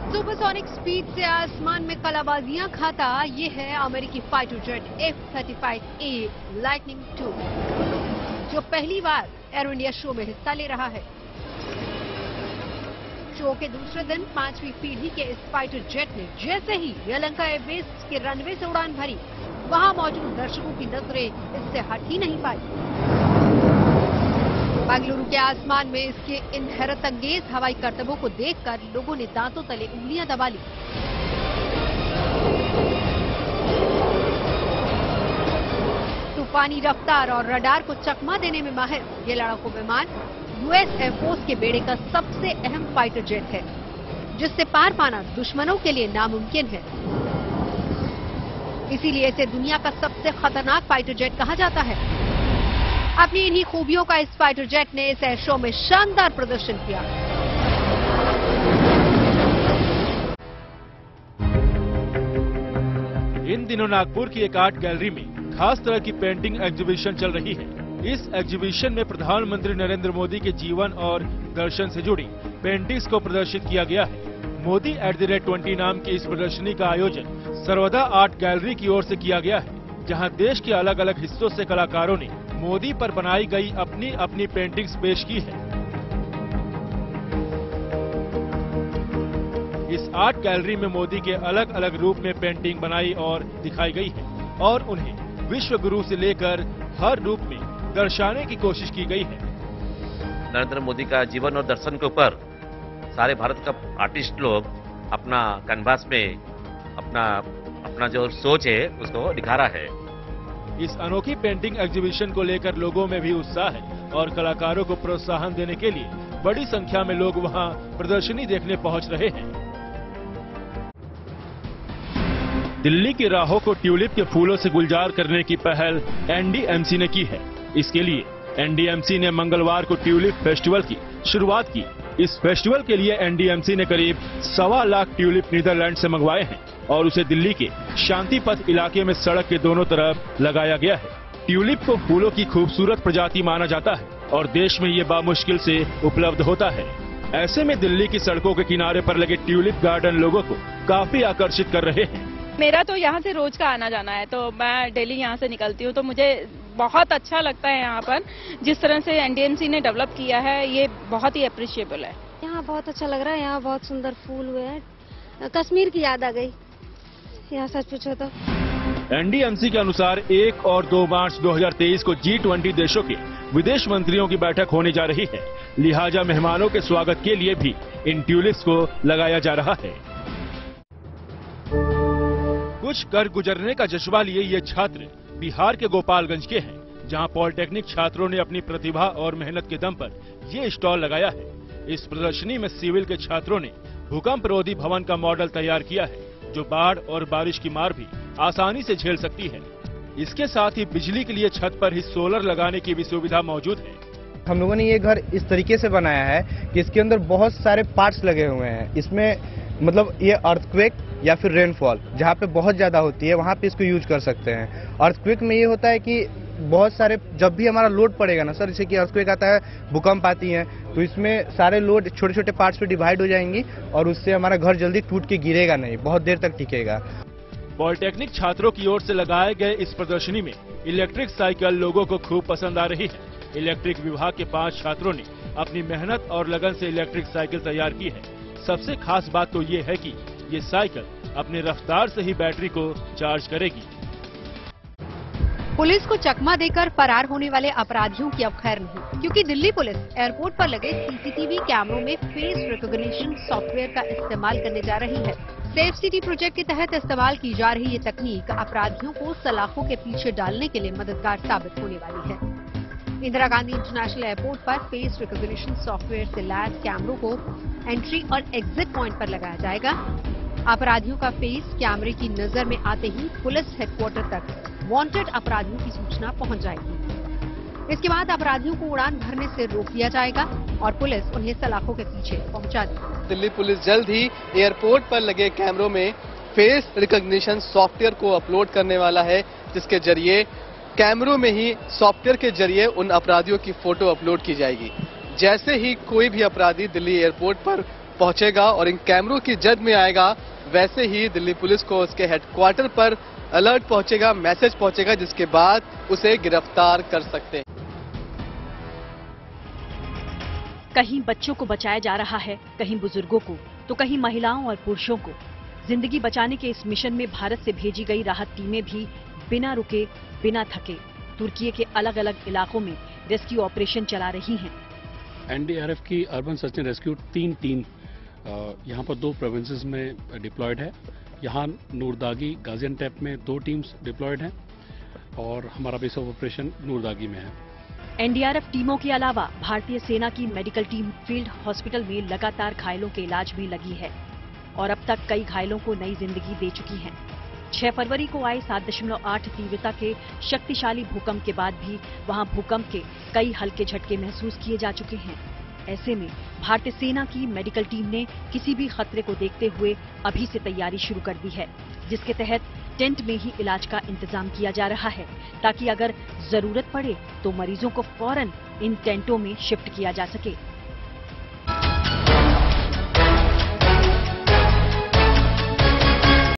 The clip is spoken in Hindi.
सुपरसोनिक स्पीड से आसमान में कलाबाजियां खाता ये है अमेरिकी fighter jet F-35A lightning II, जो पहली बार एरो इंडिया शो में हिस्सा ले रहा है। शो के दूसरे दिन 5वीं पीढ़ी के इस फाइटर जेट ने जैसे ही यलहंका एयरबेस के रनवे से उड़ान भरी, वहां मौजूद दर्शकों की नजरें इससे हट ही नहीं पाई। बेंगलुरु के आसमान में इसके इन हैरत अंगेज हवाई करतबों को देखकर लोगों ने दांतों तले उंगलियां दबा ली। तूफानी रफ्तार और रडार को चकमा देने में माहिर ये लड़ाकू विमान यूएस एयरफोर्स के बेड़े का सबसे अहम फाइटर जेट है, जिससे पार पाना दुश्मनों के लिए नामुमकिन है। इसीलिए इसे दुनिया का सबसे खतरनाक फाइटर जेट कहा जाता है। अपनी इन्हीं खूबियों का इस फाइटर जेट ने इस एयर शो में शानदार प्रदर्शन किया। इन दिनों नागपुर की एक आर्ट गैलरी में खास तरह की पेंटिंग एग्जीबिशन चल रही है। इस एग्जीबिशन में प्रधानमंत्री नरेंद्र मोदी के जीवन और दर्शन से जुड़ी पेंटिंग्स को प्रदर्शित किया गया है। मोदी @20 नाम की इस प्रदर्शनी का आयोजन सर्वदा आर्ट गैलरी की ओर से किया गया है, जहां देश के अलग अलग हिस्सों से कलाकारों ने मोदी पर बनाई गई अपनी अपनी पेंटिंग्स पेश की है। इस आर्ट गैलरी में मोदी के अलग अलग रूप में पेंटिंग बनाई और दिखाई गई है और उन्हें विश्व गुरु से लेकर हर रूप में दर्शाने की कोशिश की गई है। नरेंद्र मोदी का जीवन और दर्शन के ऊपर सारे भारत का आर्टिस्ट लोग अपना कैनवास में अपना जो सोच है उसको दिखा रहा है। इस अनोखी पेंटिंग एग्जीबिशन को लेकर लोगों में भी उत्साह है और कलाकारों को प्रोत्साहन देने के लिए बड़ी संख्या में लोग वहां प्रदर्शनी देखने पहुंच रहे हैं। दिल्ली की राहों को ट्यूलिप के फूलों से गुलजार करने की पहल एनडीएमसी ने की है। इसके लिए एनडीएमसी ने मंगलवार को ट्यूलिप फेस्टिवल की शुरुआत की। इस फेस्टिवल के लिए एनडीएमसी ने करीब 1.25 लाख ट्यूलिप नीदरलैंड से मंगवाए हैं और उसे दिल्ली के शांति पथ इलाके में सड़क के दोनों तरफ लगाया गया है। ट्यूलिप को फूलों की खूबसूरत प्रजाति माना जाता है और देश में ये बामुश्किल से उपलब्ध होता है। ऐसे में दिल्ली की सड़कों के किनारे पर लगे ट्यूलिप गार्डन लोगों को काफी आकर्षित कर रहे हैं। मेरा तो यहाँ से रोज का आना जाना है, तो मैं डेली यहाँ से निकलती हूँ, तो मुझे बहुत अच्छा लगता है यहाँ पर। जिस तरह से एनडीएमसी ने डेवलप किया है ये बहुत ही अप्रिशिएबल है। यहाँ बहुत अच्छा लग रहा है, यहाँ बहुत सुंदर फूल हुए हैं, कश्मीर की याद आ गई यहाँ सच पूछो तो। एनडीएमसी के अनुसार 1 और 2 मार्च 2023 को G20 देशों के विदेश मंत्रियों की बैठक होने जा रही है, लिहाजा मेहमानों के स्वागत के लिए भी इन ट्यूलिप्स को लगाया जा रहा है। कुछ कर गुजरने का जज्बा लिए ये छात्र बिहार के गोपालगंज के हैं, जहां पॉलिटेक्निक छात्रों ने अपनी प्रतिभा और मेहनत के दम पर ये स्टॉल लगाया है। इस प्रदर्शनी में सिविल के छात्रों ने भूकंप रोधी भवन का मॉडल तैयार किया है, जो बाढ़ और बारिश की मार भी आसानी से झेल सकती है। इसके साथ ही बिजली के लिए छत पर ही सोलर लगाने की भी सुविधा मौजूद है। हम लोगों ने ये घर इस तरीके से बनाया है कि इसके अंदर बहुत सारे पार्ट्स लगे हुए हैं। इसमें मतलब ये अर्थक्वेक या फिर रेनफॉल जहाँ पे बहुत ज्यादा होती है वहाँ पे इसको यूज कर सकते हैं। अर्थक्वेक में ये होता है कि बहुत सारे जब भी हमारा लोड पड़ेगा ना सर, जैसे कि अर्थक्वेक आता है, भूकंप आती है, तो इसमें सारे लोड छोटे छोटे पार्ट्स पे डिवाइड हो जाएंगी और उससे हमारा घर जल्दी टूट के गिरेगा नहीं, बहुत देर तक टिकेगा। पॉलिटेक्निक छात्रों की ओर से लगाए गए इस प्रदर्शनी में इलेक्ट्रिक साइकिल लोगों को खूब पसंद आ रही है। इलेक्ट्रिक विभाग के 5 छात्रों ने अपनी मेहनत और लगन से इलेक्ट्रिक साइकिल तैयार की है। सबसे खास बात तो ये है कि ये साइकिल अपनी रफ्तार से ही बैटरी को चार्ज करेगी। पुलिस को चकमा देकर फरार होने वाले अपराधियों की अब खैर नहीं, क्योंकि दिल्ली पुलिस एयरपोर्ट पर लगे सीसीटीवी कैमरों में फेस रिकॉग्निशन सॉफ्टवेयर का इस्तेमाल करने जा रही है। सेफ सिटी प्रोजेक्ट के तहत इस्तेमाल की जा रही ये तकनीक अपराधियों को सलाखों के पीछे डालने के लिए मददगार साबित होने वाली है। इंदिरा गांधी इंटरनेशनल एयरपोर्ट पर फेस रिकॉग्निशन सॉफ्टवेयर से लैस कैमरों को एंट्री और एग्जिट पॉइंट पर लगाया जाएगा। अपराधियों का फेस कैमरे की नजर में आते ही पुलिस हेडक्वार्टर तक वांटेड अपराधियों की सूचना पहुंच जाएगी। इसके बाद अपराधियों को उड़ान भरने से रोक दिया जाएगा और पुलिस उन्हें सलाखों के पीछे पहुंचा देगी। दिल्ली पुलिस जल्द ही एयरपोर्ट पर लगे कैमरों में फेस रिकॉग्निशन सॉफ्टवेयर को अपलोड करने वाला है, जिसके जरिए कैमरों में ही सॉफ्टवेयर के जरिए उन अपराधियों की फोटो अपलोड की जाएगी। जैसे ही कोई भी अपराधी दिल्ली एयरपोर्ट पर पहुंचेगा और इन कैमरों की जद में आएगा, वैसे ही दिल्ली पुलिस को उसके हेडक्वार्टर पर अलर्ट पहुंचेगा, मैसेज पहुंचेगा, जिसके बाद उसे गिरफ्तार कर सकते हैं। कहीं बच्चों को बचाया जा रहा है, कहीं बुजुर्गों को, तो कहीं महिलाओं और पुरुषों को। जिंदगी बचाने के इस मिशन में भारत से भेजी गई राहत टीमें भी बिना रुके, बिना थके तुर्की के अलग अलग इलाकों में रेस्क्यू ऑपरेशन चला रही हैं। एनडीआरएफ की urban search and rescue 3 team यहाँ पर 2 प्रोविंसेस में डिप्लॉयड है। यहाँ नूरदागी, गाजियानटेप में 2 टीम्स डिप्लॉयड हैं और हमारा बेस ऑफ ऑपरेशन नूरदागी में है। एनडीआरएफ टीमों के अलावा भारतीय सेना की मेडिकल टीम फील्ड हॉस्पिटल में लगातार घायलों के इलाज में लगी है और अब तक कई घायलों को नई जिंदगी दे चुकी है। 6 फरवरी को आए 7.8 तीव्रता के शक्तिशाली भूकंप के बाद भी वहां भूकंप के कई हल्के झटके महसूस किए जा चुके हैं। ऐसे में भारतीय सेना की मेडिकल टीम ने किसी भी खतरे को देखते हुए अभी से तैयारी शुरू कर दी है, जिसके तहत टेंट में ही इलाज का इंतजाम किया जा रहा है, ताकि अगर जरूरत पड़े तो मरीजों को फौरन इन टेंटों में शिफ्ट किया जा सके।